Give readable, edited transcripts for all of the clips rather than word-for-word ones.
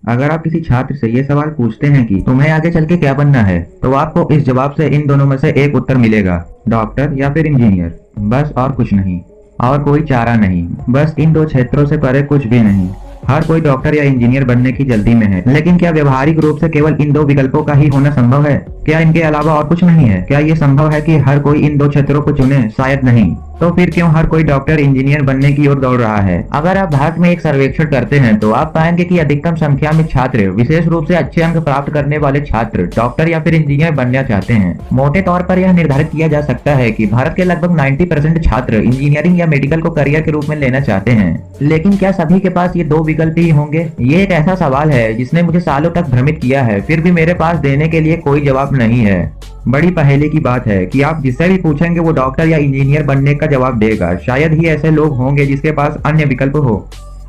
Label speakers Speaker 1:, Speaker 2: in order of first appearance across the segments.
Speaker 1: अगर आप किसी छात्र से ये सवाल पूछते हैं कि तुम्हें आगे चल के क्या बनना है, तो आपको इस जवाब से इन दोनों में से एक उत्तर मिलेगा, डॉक्टर या फिर इंजीनियर। बस और कुछ नहीं, और कोई चारा नहीं। बस इन दो क्षेत्रों से परे कुछ भी नहीं। हर कोई डॉक्टर या इंजीनियर बनने की जल्दी में है, लेकिन क्या व्यवहारिक रूप से केवल इन दो विकल्पों का ही होना संभव है? क्या इनके अलावा और कुछ नहीं है? क्या ये संभव है कि हर कोई इन दो क्षेत्रों को चुने? शायद नहीं। तो फिर क्यों हर कोई डॉक्टर इंजीनियर बनने की ओर दौड़ रहा है? अगर आप भारत में एक सर्वेक्षण करते हैं तो आप पाएंगे कि अधिकतम संख्या में छात्र, विशेष रूप से अच्छे अंक प्राप्त करने वाले छात्र, डॉक्टर या फिर इंजीनियर बनना चाहते हैं। मोटे तौर पर यह निर्धारित किया जा सकता है कि भारत के लगभग 90% छात्र इंजीनियरिंग या मेडिकल को करियर के रूप में लेना चाहते हैं। लेकिन क्या सभी के पास ये दो विकल्प ही होंगे? ये एक ऐसा सवाल है जिसने मुझे सालों तक भ्रमित किया है, फिर भी मेरे पास देने के लिए कोई जवाब नहीं है। बड़ी पहेली की बात है कि आप जिससे भी पूछेंगे वो डॉक्टर या इंजीनियर बनने का जवाब देगा। शायद ही ऐसे लोग होंगे जिसके पास अन्य विकल्प हो।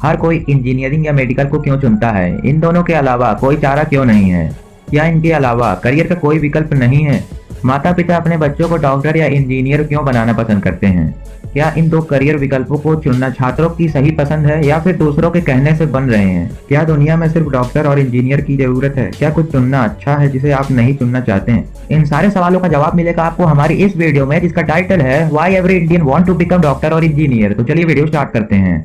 Speaker 1: हर कोई इंजीनियरिंग या मेडिकल को क्यों चुनता है? इन दोनों के अलावा कोई चारा क्यों नहीं है? या इनके अलावा करियर का कोई विकल्प नहीं है? माता पिता अपने बच्चों को डॉक्टर या इंजीनियर क्यों बनाना पसंद करते हैं? क्या इन दो करियर विकल्पों को चुनना छात्रों की सही पसंद है या फिर दूसरों के कहने से बन रहे हैं? क्या दुनिया में सिर्फ डॉक्टर और इंजीनियर की जरूरत है? क्या कुछ चुनना अच्छा है जिसे आप नहीं चुनना चाहते हैं? इन सारे सवालों का जवाब मिलेगा आपको हमारी इस वीडियो में, जिसका टाइटल है why every Indian want to become doctor और इंजीनियर। तो चलिए वीडियो स्टार्ट करते हैं।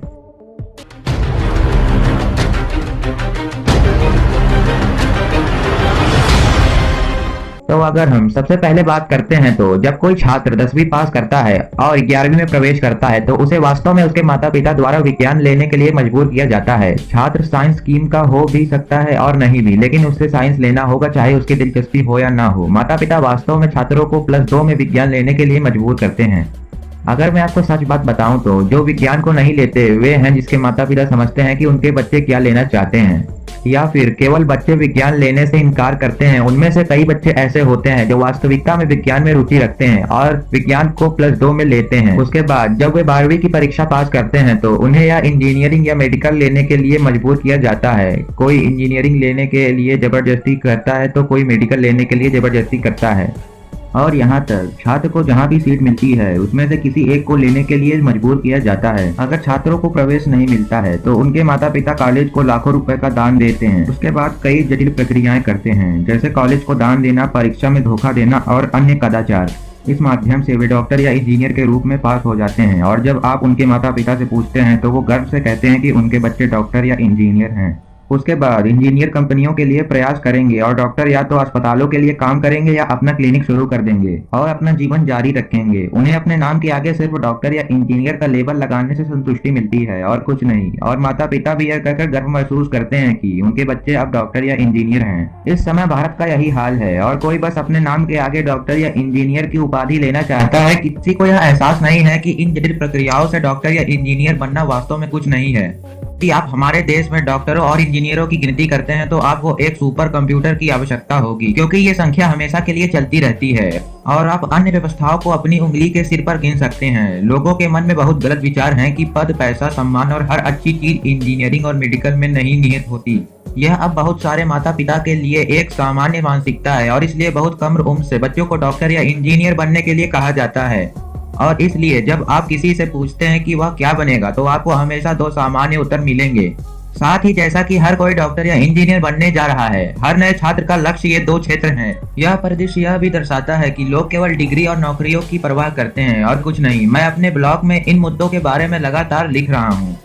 Speaker 1: तो अगर हम सबसे पहले बात करते हैं तो जब कोई छात्र 10वीं पास करता है और 11वीं में प्रवेश करता है तो उसे वास्तव में उसके माता पिता द्वारा विज्ञान लेने के लिए मजबूर किया जाता है। छात्र साइंस स्ट्रीम का हो भी सकता है और नहीं भी, लेकिन उससे साइंस लेना होगा चाहे उसकी दिलचस्पी हो या ना हो। माता पिता वास्तव में छात्रों को +2 में विज्ञान लेने के लिए मजबूर करते हैं। अगर मैं आपको सच बात बताऊं तो जो विज्ञान को नहीं लेते वे हैं जिसके माता पिता समझते हैं कि उनके बच्चे क्या लेना चाहते हैं, या फिर केवल बच्चे विज्ञान लेने से इनकार करते हैं। उनमें से कई बच्चे ऐसे होते हैं जो वास्तविकता में विज्ञान में रुचि रखते हैं और विज्ञान को +2 में लेते हैं। उसके बाद जब वे 12वीं की परीक्षा पास करते हैं तो उन्हें या इंजीनियरिंग या मेडिकल लेने के लिए मजबूर किया जाता है। कोई इंजीनियरिंग लेने के लिए जबरदस्ती करता है तो कोई मेडिकल लेने के लिए जबरदस्ती करता है। और यहाँ तक छात्र को जहाँ भी सीट मिलती है उसमें से किसी एक को लेने के लिए मजबूर किया जाता है। अगर छात्रों को प्रवेश नहीं मिलता है तो उनके माता पिता कॉलेज को लाखों रुपए का दान देते हैं। उसके बाद कई जटिल प्रक्रियाएं करते हैं, जैसे कॉलेज को दान देना, परीक्षा में धोखा देना और अन्य कदाचार। इस माध्यम से वे डॉक्टर या इंजीनियर के रूप में पास हो जाते हैं और जब आप उनके माता पिता से पूछते हैं तो वो गर्व से कहते हैं कि उनके बच्चे डॉक्टर या इंजीनियर हैं। उसके बाद इंजीनियर कंपनियों के लिए प्रयास करेंगे और डॉक्टर या तो अस्पतालों के लिए काम करेंगे या अपना क्लिनिक शुरू कर देंगे और अपना जीवन जारी रखेंगे। उन्हें अपने नाम के आगे सिर्फ डॉक्टर या इंजीनियर का लेबल लगाने से संतुष्टि मिलती है और कुछ नहीं। और माता पिता भी यह कहकर गर्व महसूस करते हैं कि उनके बच्चे अब डॉक्टर या इंजीनियर हैं। इस समय भारत का यही हाल है और कोई बस अपने नाम के आगे डॉक्टर या इंजीनियर की उपाधि लेना चाहता है। किसी को यह एहसास नहीं है कि इन जटिल प्रक्रियाओं से डॉक्टर या इंजीनियर बनना वास्तव में कुछ नहीं है। यदि आप हमारे देश में डॉक्टरों और इंजीनियरों की गिनती करते हैं तो आपको एक सुपर कंप्यूटर की आवश्यकता होगी, क्योंकि ये संख्या हमेशा के लिए चलती रहती है और आप अन्य व्यवस्थाओं को अपनी उंगली के सिर पर गिन सकते हैं। लोगों के मन में बहुत गलत विचार हैं कि पद, पैसा, सम्मान और हर अच्छी चीज इंजीनियरिंग और मेडिकल में नहीं निहित होती। यह अब बहुत सारे माता पिता के लिए एक सामान्य मानसिकता है और इसलिए बहुत कम उम्र से बच्चों को डॉक्टर या इंजीनियर बनने के लिए कहा जाता है। और इसलिए जब आप किसी से पूछते हैं कि वह क्या बनेगा तो आपको हमेशा दो सामान्य उत्तर मिलेंगे। साथ ही जैसा कि हर कोई डॉक्टर या इंजीनियर बनने जा रहा है, हर नए छात्र का लक्ष्य ये दो क्षेत्र हैं। यह परिदृश्य यह भी दर्शाता है कि लोग केवल डिग्री और नौकरियों की परवाह करते हैं और कुछ नहीं। मैं अपने ब्लॉग में इन मुद्दों के बारे में लगातार लिख रहा हूँ।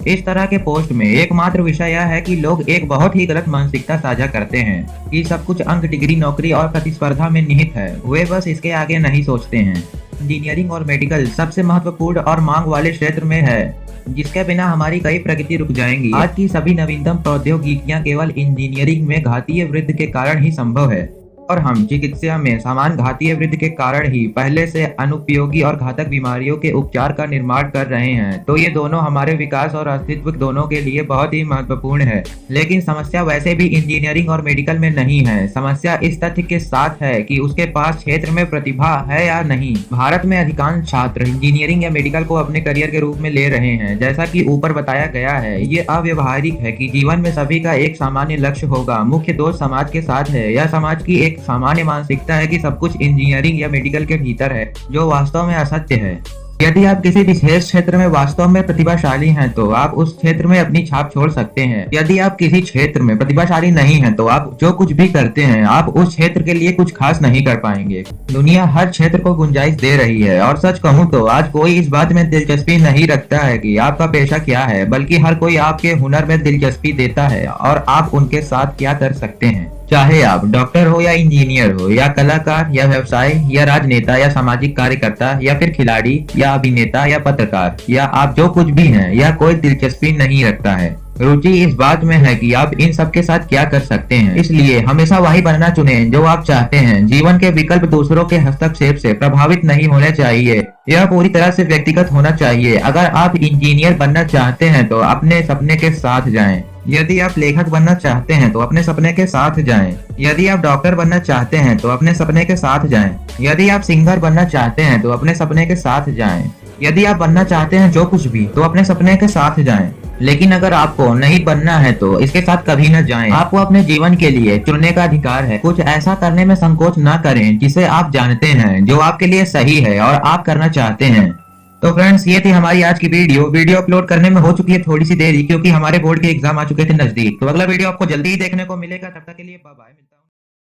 Speaker 1: इस तरह के पोस्ट में एकमात्र विषय यह है कि लोग एक बहुत ही गलत मानसिकता साझा करते हैं कि सब कुछ अंक, डिग्री, नौकरी और प्रतिस्पर्धा में निहित है। वे बस इसके आगे नहीं सोचते हैं। इंजीनियरिंग और मेडिकल सबसे महत्वपूर्ण और मांग वाले क्षेत्र में है, जिसके बिना हमारी कई प्रगति रुक जाएंगी। आज की सभी नवीनतम प्रौद्योगिकियां केवल इंजीनियरिंग में घातीय वृद्धि के कारण ही संभव है और हम चिकित्सा में समान घातीय वृद्धि के कारण ही पहले से अनुपयोगी और घातक बीमारियों के उपचार का निर्माण कर रहे हैं। तो ये दोनों हमारे विकास और अस्तित्व दोनों के लिए बहुत ही महत्वपूर्ण है। लेकिन समस्या वैसे भी इंजीनियरिंग और मेडिकल में नहीं है। समस्या इस तथ्य के साथ है कि उसके पास क्षेत्र में प्रतिभा है या नहीं। भारत में अधिकांश छात्र इंजीनियरिंग या मेडिकल को अपने करियर के रूप में ले रहे हैं। जैसा कि ऊपर बताया गया है, ये अव्यवहारिक है कि जीवन में सभी का एक सामान्य लक्ष्य होगा। मुख्य दोष समाज के साथ है। यह समाज की एक सामान्य मानसिकता है कि सब कुछ इंजीनियरिंग या मेडिकल के भीतर है, जो वास्तव में असत्य है। यदि आप किसी विशेष क्षेत्र में वास्तव में प्रतिभाशाली हैं तो आप उस क्षेत्र में अपनी छाप छोड़ सकते हैं। यदि आप किसी क्षेत्र में प्रतिभाशाली नहीं हैं तो आप जो कुछ भी करते हैं आप उस क्षेत्र के लिए कुछ खास नहीं कर पाएंगे। दुनिया हर क्षेत्र को गुंजाइश दे रही है और सच कहूँ तो आज कोई इस बात में दिलचस्पी नहीं रखता है कि आपका पेशा क्या है, बल्कि हर कोई आपके हुनर में दिलचस्पी देता है और आप उनके साथ क्या कर सकते हैं। चाहे आप डॉक्टर हो या इंजीनियर हो या कलाकार या व्यवसाय या राजनेता या सामाजिक कार्यकर्ता या फिर खिलाड़ी या अभिनेता या पत्रकार या आप जो कुछ भी हैं, यह कोई दिलचस्पी नहीं रखता है। रुचि इस बात में है कि आप इन सब के साथ क्या कर सकते हैं। इसलिए हमेशा वही बनना चुनें जो आप चाहते हैं। जीवन के विकल्प दूसरों के हस्तक्षेप से प्रभावित नहीं होने चाहिए, यह पूरी तरह से व्यक्तिगत होना चाहिए। अगर आप इंजीनियर बनना चाहते हैं तो अपने सपने के साथ जाएं। यदि आप लेखक बनना चाहते हैं तो अपने सपने के साथ जाएं। यदि आप डॉक्टर बनना चाहते हैं तो अपने सपने के साथ जाएं। यदि आप सिंगर बनना चाहते हैं तो अपने सपने के साथ जाएं। यदि आप बनना चाहते हैं जो कुछ भी तो अपने सपने के साथ जाएं। लेकिन अगर आपको नहीं बनना है तो इसके साथ कभी न जाएं। आपको अपने जीवन के लिए चुनने का अधिकार है। कुछ ऐसा करने में संकोच न करें जिसे आप जानते हैं जो आपके लिए सही है और आप करना चाहते हैं। तो फ्रेंड्स, ये थी हमारी आज की वीडियो अपलोड करने में हो चुकी है थोड़ी सी देरी, क्योंकि हमारे बोर्ड के एग्जाम आ चुके थे नजदीक। तो अगला वीडियो आपको जल्दी ही देखने को मिलेगा। तब तक के लिए बाय बाय।